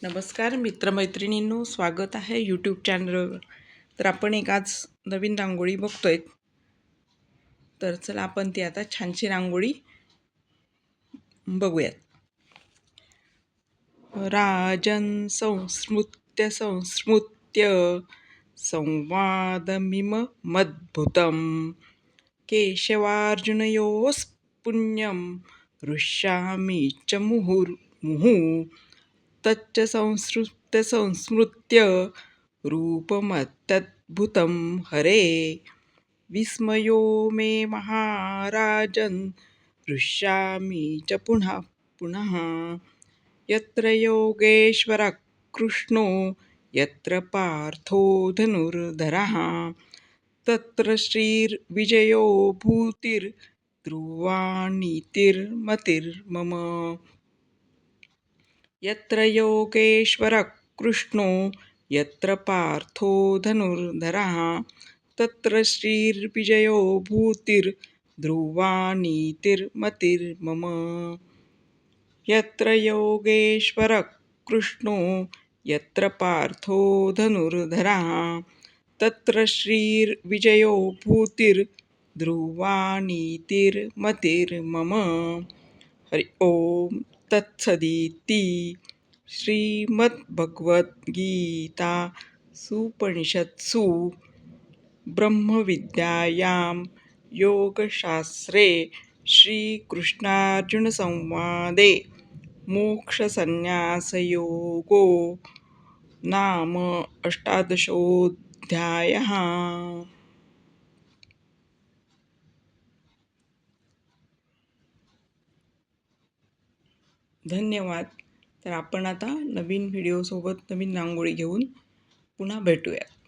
नमस्कार मित्रमैत्रिणींनो, स्वागत आहे यूट्यूब चॅनलवर. तर आपण एक आज नवीन रांगोळी बघतोय. तर चला आपण ती आता छानशी रांगोळी बघूयात. राजन् संस्मृत्य संवादमिममद्भुतं केशवार्जुनयोस् पुण्यं हृष्यामि च मुहुर्मुहुः तच्च संस्मृत्य रूपमत्यद्भुतं हरे विस्मयो मे महाराजन् हृष्यामि च पुनः पुनः यत्र योगेश्वरः कृष्णो यत्र पार्थो धनुर्धरः तत्र श्रीर्विजयो भूतिर्ध्रुवा नीतिर्मतिर्मम यत्र योगेश्वरः कृष्णो यत्र पार्थो धनुर्धरः तत्र श्रीर्विजयो भूतिर्ध्रुवा नीतिर्मतिर्मम यत्र योगेश्वरः कृष्णो यत्र पार्थो धनुर्धरः तत्र श्रीर्विजयो भूतिर्ध्रुवा नीतिर्मतिर्मम. हरि ओम तत्सदिति. श्रीमद्भगवद्गीता सुपनिषत्सु ब्रह्मविद्यायां योगशास्त्रे श्रीकृष्णार्जुनसंवादे मोक्षसंन्यासयोगो नाम 18. धन्यवाद. तर आपण आता नवीन व्हिडिओसोबत नवीन रांगोळी घेऊन पुन्हा भेटूया.